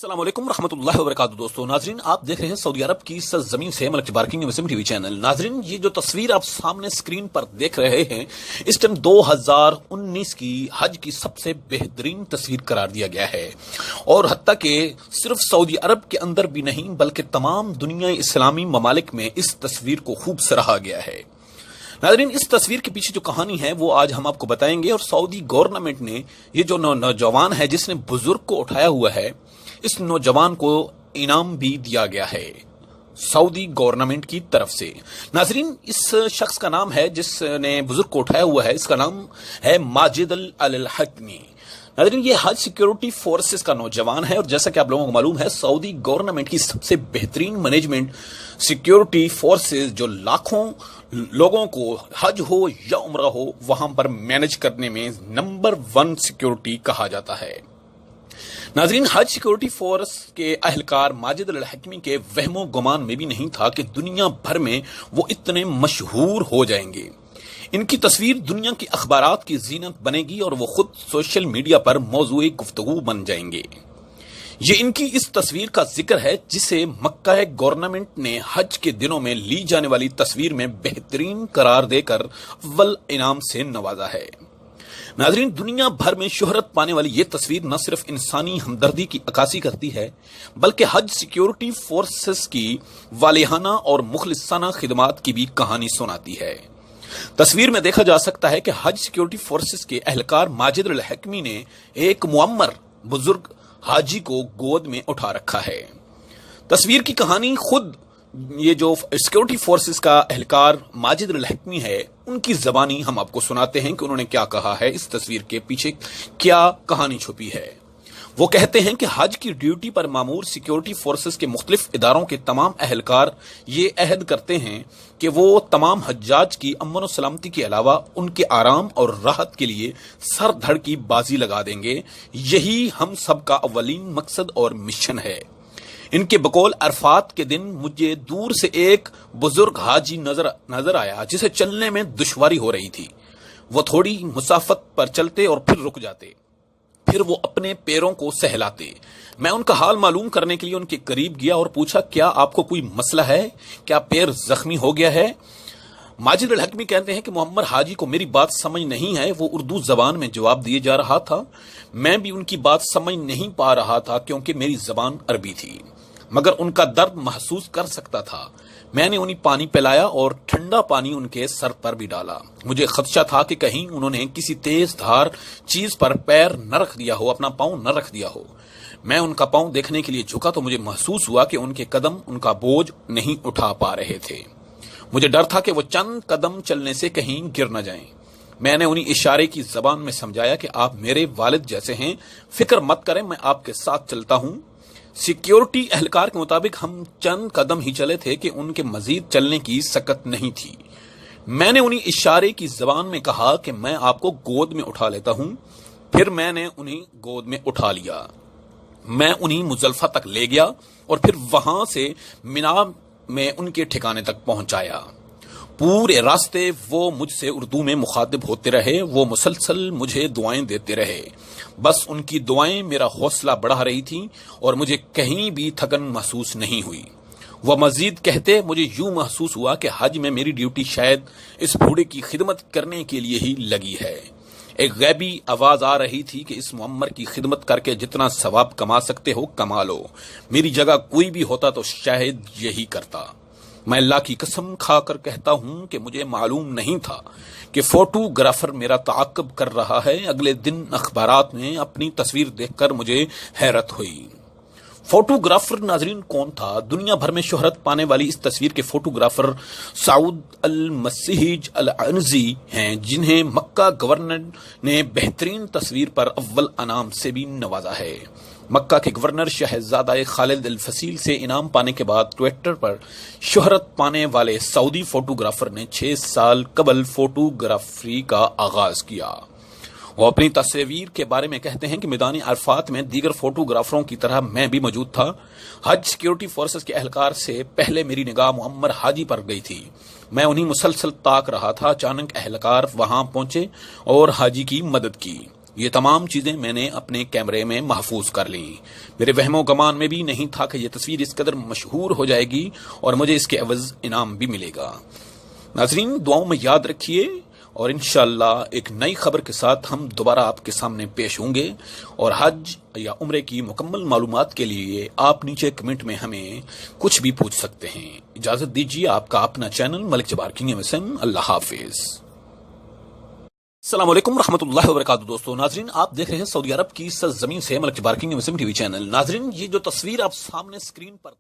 अस्सलाम वालेकुम रहमतुल्लाहि व बरकातहू। दोस्तों नाजरीन, आप देख रहे हैं सऊदी अरब की सरजमीन से मलक जब्बार किंग मुस्लिम टीवी चैनल। नाजरीन, ये जो तस्वीर आप सामने स्क्रीन पर देख रहे हैं, इस टाइम 2019 की हज की सबसे बेहतरीन तस्वीर करार दिया गया है और हत्ता कि सिर्फ सऊदी अरब के अंदर भी नहीं बल्कि तमाम दुनिया इस्लामी ममालिक में इस तस्वीर को खूब सराहा गया है। नाज़रीन, इस तस्वीर के पीछे जो कहानी है वो आज हम आपको बताएंगे और सऊदी गवर्नमेंट ने ये जो नौजवान है जिसने बुजुर्ग को उठाया हुआ है, इस नौजवान को इनाम भी दिया गया है सऊदी गवर्नमेंट की तरफ से। नाजरीन, इस शख्स का नाम है जिसने बुजुर्ग को उठाया हुआ है, इसका नाम है माजिद अल हकमी। नाजरीन, ये हज सिक्योरिटी फोर्सेस का नौजवान है और जैसा कि आप लोगों को मालूम है, सऊदी गवर्नमेंट की सबसे बेहतरीन मैनेजमेंट सिक्योरिटी फोर्सेस जो लाखों लोगों को हज हो या उम्रा हो वहां पर मैनेज करने में नंबर 1 सिक्योरिटी कहा जाता है। नाजरीन, हज सिक्योरिटी फोर्स के अहलकार माजिद अल हकमी के वहमो गुमान में भी नहीं था कि दुनिया भर में वो इतने मशहूर हो जाएंगे। इनकी तस्वीर दुनिया की अखबारात की जीनत बनेगी और वो खुद सोशल मीडिया पर मौजूए गुफ्तगू बन जाएंगे। ये इनकी इस तस्वीर का जिक्र है जिसे मक्का गवर्नमेंट ने हज के दिनों में ली जाने वाली तस्वीर में बेहतरीन करार देकर अव्वल इनाम से नवाजा है। नाजरीन, दुनिया भर में शोहरत पाने वाली ये तस्वीर न सिर्फ इंसानी हमदर्दी की अक्कासी करती है बल्कि हज सिक्योरिटी फोर्सेस की वालिहाना और मुखलिसाना खिदमात की भी कहानी सुनाती है। तस्वीर में देखा जा सकता है कि हज सिक्योरिटी फोर्सेस के अहलकार माजिद अल हकमी ने एक मुअम्मर बुजुर्ग हाजी को गोद में उठा रखा है। तस्वीर की कहानी खुद ये जो सिक्योरिटी फोर्सेस का एहलकार माजिद अल हकमी है उनकी जबानी हम आपको सुनाते हैं कि उन्होंने क्या कहा है, इस तस्वीर के पीछे क्या कहानी छुपी है। वो कहते हैं कि हज की ड्यूटी पर मामूर सिक्योरिटी फोर्सेस के मुख्तलिफ इदारों के तमाम एहलकार ये अहद करते हैं कि वो तमाम हज्जाज की अमन और सलामती के अलावा उनके आराम और राहत के लिए सर धड़ की बाजी लगा देंगे। यही हम सब का अव्वलीन मकसद और मिशन है। इनके बकौल अरफात के दिन मुझे दूर से एक बुजुर्ग हाजी नजर आया जिसे चलने में दुश्वारी हो रही थी। वो थोड़ी मुसाफत पर चलते और फिर रुक जाते, फिर वो अपने पैरों को सहलाते। मैं उनका हाल मालूम करने के लिए उनके करीब गया और पूछा, क्या आपको कोई मसला है? क्या पैर जख्मी हो गया है? माजिद अल हकमी कहते हैं कि मुअम्मर हाजी को मेरी बात समझ नहीं है। वो उर्दू जबान में जवाब दिए जा रहा था। मैं भी उनकी बात समझ नहीं पा रहा था क्योंकि मेरी जबान अरबी थी, मगर उनका दर्द महसूस कर सकता था। मैंने उन्हें पानी पिलाया और ठंडा पानी उनके सर पर भी डाला। मुझे खदशा था कि कहीं उन्होंने किसी तेज धार चीज पर पैर न रख दिया हो, अपना पांव न रख दिया हो। मैं उनका पांव देखने के लिए झुका तो मुझे महसूस हुआ कि उनके कदम उनका बोझ नहीं उठा पा रहे थे। मुझे डर था कि वो चंद कदम चलने से कहीं गिर न जाएं। मैंने उन्हें इशारे की जबान में समझाया कि आप मेरे वालिद जैसे हैं, फिक्र मत करें, मैं आपके साथ चलता हूं। सिक्योरिटी एहलकार के मुताबिक हम चंद कदम ही चले थे कि उनके मजीद चलने की सकत नहीं थी। मैंने उन्हें इशारे की जबान में कहा कि मैं आपको गोद में उठा लेता हूं। फिर मैंने उन्हें गोद में उठा लिया। मैं उन्हें मुजल्फा तक ले गया और फिर वहां से मिना में उनके ठिकाने तक पहुंचाया। पूरे रास्ते वो मुझसे उर्दू में मुखातिब होते रहे। वो मुसलसल मुझे दुआएं देते रहे। बस उनकी दुआएं मेरा हौसला बढ़ा रही थी और मुझे कहीं भी थकन महसूस नहीं हुई। वह मजीद कहते, मुझे यूं महसूस हुआ कि हज में मेरी ड्यूटी शायद इस बूढ़े की खिदमत करने के लिए ही लगी है। एक गैबी आवाज आ रही थी कि इस मुअम्मर की खिदमत करके जितना सवाब कमा सकते हो कमा लो। मेरी जगह कोई भी होता तो शायद यही करता। मैं अल्लाह की कसम खाकर कहता हूं कि मुझे मालूम नहीं था कि फोटोग्राफर मेरा ताक़ब कर रहा है। अगले दिन अखबारात में अपनी तस्वीर देखकर मुझे हैरत हुई। फोटोग्राफर नाजरीन कौन था? दुनिया भर में शोहरत पाने वाली इस तस्वीर के फोटोग्राफर साउद अल मसीज अल अनजी हैं, जिन्हें मक्का गवर्नर ने बेहतरीन तस्वीर पर अव्वल इनाम से भी नवाजा है। मक्का के गवर्नर शहजादा खालिद अल फसील से इनाम पाने के बाद ट्विटर पर शोहरत पाने वाले सऊदी फोटोग्राफर ने 6 साल कबल फोटोग्राफी का आगाज किया। वो अपनी तस्वीर के बारे में कहते हैं कि मैदानी अरफात में दीगर फोटोग्राफरों की तरह मैं भी मौजूद था। हज सिक्योरिटी फोर्सेस के एहलकार से पहले मेरी निगाह मुअम्मर हाजी पर गई थी। मैं उन्हीं मुसलसल ताक रहा था। अचानक एहलकार वहां पहुंचे और हाजी की मदद की। یہ تمام چیزیں میں نے اپنے کیمرے میں محفوظ کر لیں. میرے وہم و گمان میں بھی نہیں تھا کہ یہ تصویر اس قدر مشہور ہو جائے گی اور مجھے اس کے عوض انعام بھی ملے گا. ناظرین دعاؤں میں یاد رکھیے اور انشاءاللہ ایک نئی خبر کے ساتھ ہم دوبارہ آپ کے سامنے پیش ہوں گے. اور حج یا عمرے کی مکمل معلومات کے لیے آپ نیچے کمنٹ میں ہمیں کچھ بھی پوچھ سکتے ہیں. اجازت دیجیے، آپ کا اپنا چینل ملک جبار کنگ MSM. اللہ حافظ. السلام علیکم ورحمۃ اللہ وبرکاتہ. دوستو ناظرین، آپ دیکھ رہے ہیں سعودی عرب کی سرزمین سے ملک جبار کنگ MSM TV چینل. ناظرین، یہ جو تصویر آپ سامنے اسکرین پر